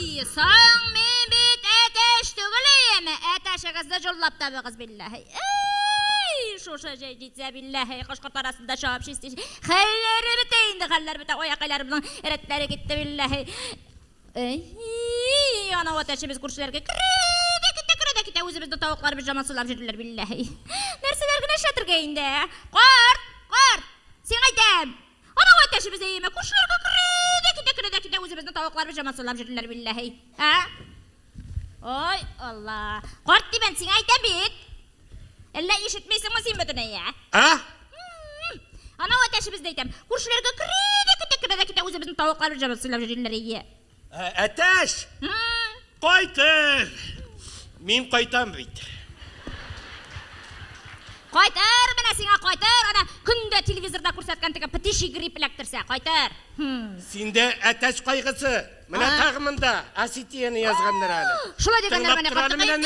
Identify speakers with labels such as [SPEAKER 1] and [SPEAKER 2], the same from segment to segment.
[SPEAKER 1] Saң мен бет әтәш түгілейемі? Әтәшігізді жоллап табығыз билләхи. Шоша жай жетсе билләхи. Қошқырт арасында шауып шесте. Қайлары бітейінді, қайлары біте. Оя қайларымның әрәттері кетті билләхи. Ана әтәшіміз күршілерге кіреді, өзімізді тауықларымыз жамасылап жүрділер билләхи. Нәрселер гіне шатырға енді. Қорт, сен айтам. Ана әтәшіміз дейме, күршілерге кіреді, өзімізді тауықларымыз жамасылап жүрділер билләхи. Ой, Алла. Қорт деймен, сен айтам бет. Әлі ешітмейсің ма сен бүтін әйе? Ана әтәшіміз дейтем, күршілерге кіреді, өзімізді тауықларымыз жамасылап жүрділер әйе.
[SPEAKER 2] Әтәш! Қайтыр! Мен қайтам бейді.
[SPEAKER 1] Қайтыр, мені сеңа қайтыр. Ана күнді телевизорда көрсеткен тігі пітіші грипп ләктірсе, қайтыр.
[SPEAKER 2] Сенде әтәш қайғысы. Мына тағымында асетияны yazғандар әлі.
[SPEAKER 1] Шула дегендер мені қартықайым.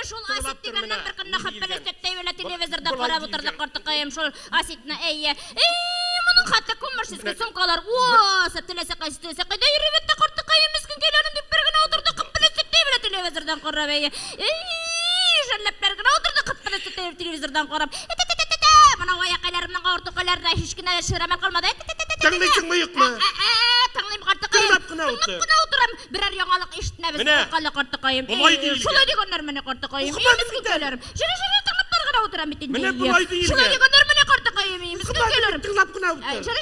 [SPEAKER 1] Шул асет дегендер бір күнді қаппелі сөттей өлі телевизорда қарап отырды қартықайым. Шул асетіні әйе. Мұның қатты көміршізгі сұмкалар. Осып, тілесі қайсы қайда үйреветті қартықайым. Мескін келерін деп біргіне отырды қаппелі сөттей өлі телевизордан қарап әйе. Жәлләп біргіне отырды қаппелі сөттей өлі телевизордан қарап. Мұна аяқайларымның ортықайларына ешкіне шырамар қалмады.
[SPEAKER 2] Таңдайсың мұйық ма?
[SPEAKER 1] Таңдайым қартықайым.
[SPEAKER 2] Тыңлап қына
[SPEAKER 1] отырам. Бірер яңалық ештіне біз қаққалы қартықайым.
[SPEAKER 2] Бұлай дейілген.
[SPEAKER 1] Шулай дегендер мені қартықайым.
[SPEAKER 2] Ұқымадым
[SPEAKER 1] келерім. Жүрі таңлап барғына отырам бетін
[SPEAKER 2] Міне бұлай дейілген.
[SPEAKER 1] Шулай дегендер мені қартықайым.
[SPEAKER 2] Тыңлап қына отырам.
[SPEAKER 1] Жүрі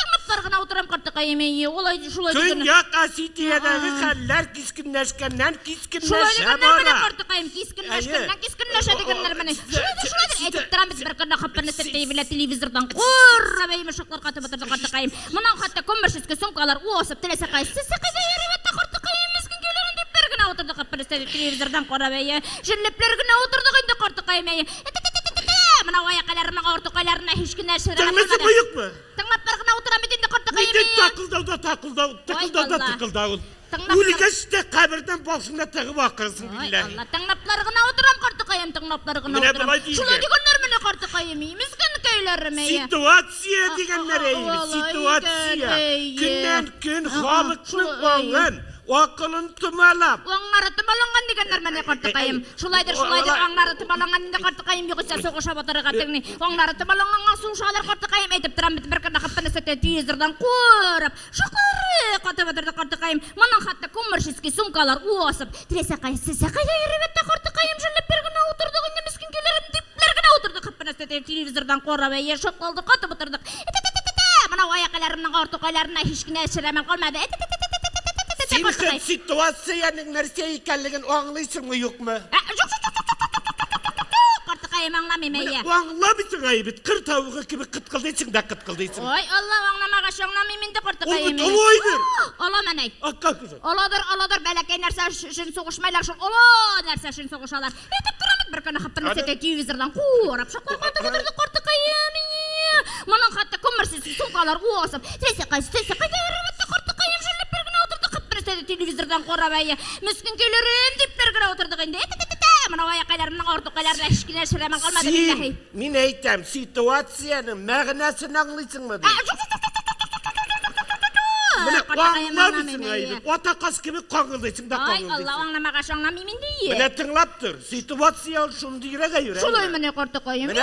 [SPEAKER 1] таңлап барғына отырам қартықайым. Олай шулай дегендер.
[SPEAKER 2] Күн яқ асетиядағы қаллар кескінләшкеннен
[SPEAKER 1] Шулай
[SPEAKER 2] кескінләшә
[SPEAKER 1] дегендер мені
[SPEAKER 2] бара.
[SPEAKER 1] қартықайым. Кескінләшә дегендер мені. Шулай әйтіп тұрам біз бір күнді қаппырны сәттей білі телевизордан қоррап әйімі шоқлар қатып отырды қартықайым. Мұнан қатты көміршізгі сұңқалар осып тілесі қайсы қайда ереветті қартықайым. Мескін келерін деп бергіна отырды қаппырны сәттей телевизордан қоррап әйі. Жіліплергіна отырды қайында қартықайым әйі. Мына аяқайларымның ортықайларына ешкіне шырамат қалмады.
[SPEAKER 2] Таңлысы бұйық ма?
[SPEAKER 1] Таңлап барғына отырам бетінде қартықайым әйі.
[SPEAKER 2] Тақылдауда. Өлігеште қабірден болшында тығып ақырсын білләхи.
[SPEAKER 1] Таңнапларғына отырам қартықайым, таңнапларғына отырам. Шулай дегендер мені қартықайым ей, мізгін көйлерім ей.
[SPEAKER 2] Ситуация дегендер ей, ситуация. Күннен күн халықтың оңын, оқылын тұмалап.
[SPEAKER 1] Оңнары тұмаланған дегендер мені қартықайым. Шулайдыр, оңнары тұмаланған дегендер қартықайым. Беғыса соғыша батырыға тегіне. Оңнары тұмаланғанға суғышалар қартықайым. Әйтіп тұрам біті бір кірді қаппаны сөтті телевизордан қорып. Шықыры қатып отырды қартықайым. Мұның қатты көміршізге сұңқалар осып. Тілесе қайсы қайда ереветті қартықайым. Жүліп бергіна отырды ғынды мескін келерім деп бергіна отырды қаппаны сөтті телевизордан қорып. Әйе шоқалды қатып отырдық. Мұна аяқайларымның ортықайларына ешкіне шыраман қалмады.
[SPEAKER 2] Сен ситуацияның нәрсе екенлігін оңлайсың ма жоқ ма?
[SPEAKER 1] Қартықайым аңламайм әйе.
[SPEAKER 2] Оңламайсың айбет, қыр тауығы кебі қытқылдайсың да қытқылдайсың.
[SPEAKER 1] Ой, Алла оңламағаш оңламайм енді қартықайым.
[SPEAKER 2] Олайдыр.
[SPEAKER 1] Оламан әй. Оладыр, бәләкей нәрсе үшін соғышмайлар шын. Ола нәрсе үшін соғышалар. Етіп тұрамыз бір күні қаппырны сәте телевизордан қуырап. Шақлар қатып отырды қартықайым. Мұның қатты көмірсіз сұңқалар осып. Тесе қайда еріметті қартықайым жүріліп бергіна отырды қаппырны сәте телевизордан қорап әйе. Мүскін келерім деп бергіна отырдық енді. Мына аяқайларымның ортықайларына ешкіне шыраман қалмады билләхи.
[SPEAKER 2] Мен айтам, ситуацияның мәғінәсін аңлайсың ма дейді? Міне оңламайсың айбет. Отақас кебі қоңылдайсың да қоңылдайсың.
[SPEAKER 1] Ай, Алла оңламағаш оңламайм енді ие.
[SPEAKER 2] Міне тыңлап тұр, ситуация шындыйра қайыр.
[SPEAKER 1] Шулай міне қартықайым.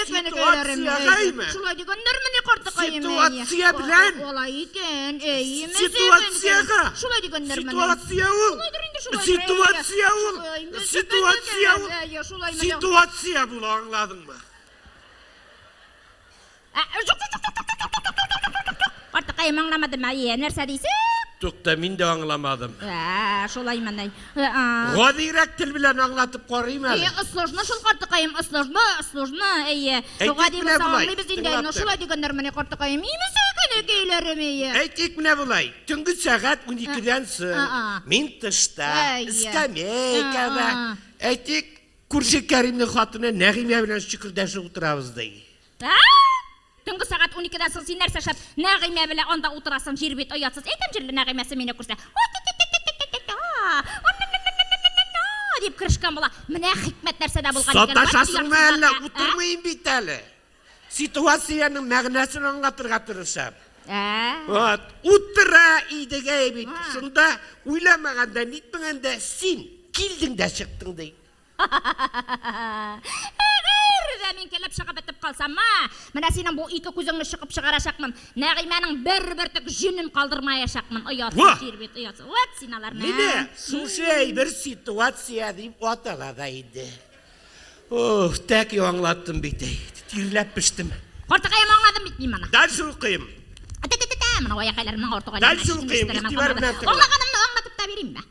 [SPEAKER 2] Ситуация қайма.
[SPEAKER 1] Шулай дегендер міне қартықайым.
[SPEAKER 2] Ситуация білән.
[SPEAKER 1] Олай екен, әйі месе.
[SPEAKER 2] Ситуацияға.
[SPEAKER 1] Шулай дегендер міне.
[SPEAKER 2] Ситуация ол. Ситуация бұл аңладың ма?
[SPEAKER 1] Қартықайым аңламадым әйе, нәрсе дейсі?
[SPEAKER 2] Тоқта, мен де аңламадым.
[SPEAKER 1] Шулай мәнай.
[SPEAKER 2] Ғадирек тіл білән аңлатып қорайым әлі.
[SPEAKER 1] Сложно шул қартықайым, сложно, әйе. Шулай дегендер міне қартықайым. Емесе көне кейлерім әйе.
[SPEAKER 2] Әйтек міне бұлай, түнгі сағат 12-ден соң, мен тышта, скамейкада. Әйтек, көрші Кәримнің қатыны Нәғиме білән шүкірдәші отырабыздай.
[SPEAKER 1] Түнгі сағат 12-ден соң сен нәрсе шап, Нәғиме білән онда отырасың жер бет оятсыз. Әйтем жерлі Нәғимесі мені көрсе. Деп кірішкен бола. Міне хикмет нәрседе болған.
[SPEAKER 2] Саташасың ма әлі, отырмайын бейт әлі. Ситуацияның мәғінәсін аңғатырға тұрышап. Вот, утыра идеге бит. Сонда ойламағанда, нетмегенде сен келдің де шықтың дейді.
[SPEAKER 1] Мен келіп шығып бітіп қалсам ма, мына сенің бұл екі көзіңді шығып шығарашақмын. Нағиманың бір түк жүнін қалдырмаяшақмын. Ұятсыз жер бет, ұятсыз. Вот сеналарына.
[SPEAKER 2] Міне, сушай бір ситуация дейіп оталада еді. Тәкі оңлаттым бейті. Тирләп біштім.
[SPEAKER 1] Қортықайым оңладым бітмей мана.
[SPEAKER 2] Дәл шылқиым.
[SPEAKER 1] Мына ояқайларымның
[SPEAKER 2] Дәл шылқиым.
[SPEAKER 1] Оңлағанымды оңлатып та берейін ба?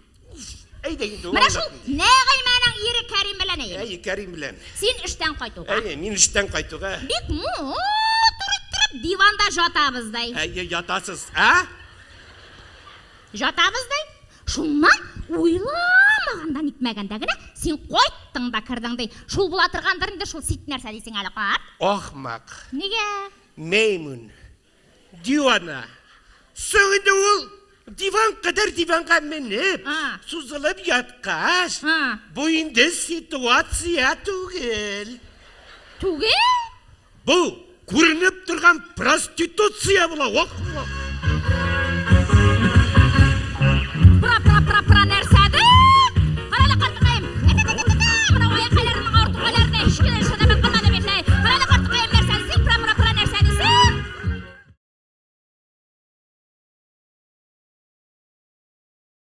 [SPEAKER 1] Мына шул Нағиманың ері Кәрим білән әйел.
[SPEAKER 2] Кәрим білән.
[SPEAKER 1] Сен іштен қайтуға.
[SPEAKER 2] Мен іштен қайтуға.
[SPEAKER 1] Бек тұрып диванда жатабыздай.
[SPEAKER 2] Ятасыз,
[SPEAKER 1] Жатабыздай. Шуннан ойламағанда нетмәгәндәгенә сен қойттың да кірдіңдей. Шул була тұрғандарында шул сит нәрсә дейсің әлі қат.
[SPEAKER 2] Ахмақ.
[SPEAKER 1] Неге?
[SPEAKER 2] Меймун. Дивана. Соңында ол диван қадар диванға мініп, сузылып ятқаш. Бойында ситуация түгел.
[SPEAKER 1] Түгел?
[SPEAKER 2] Бұл көрініп тұрған проституция бұла.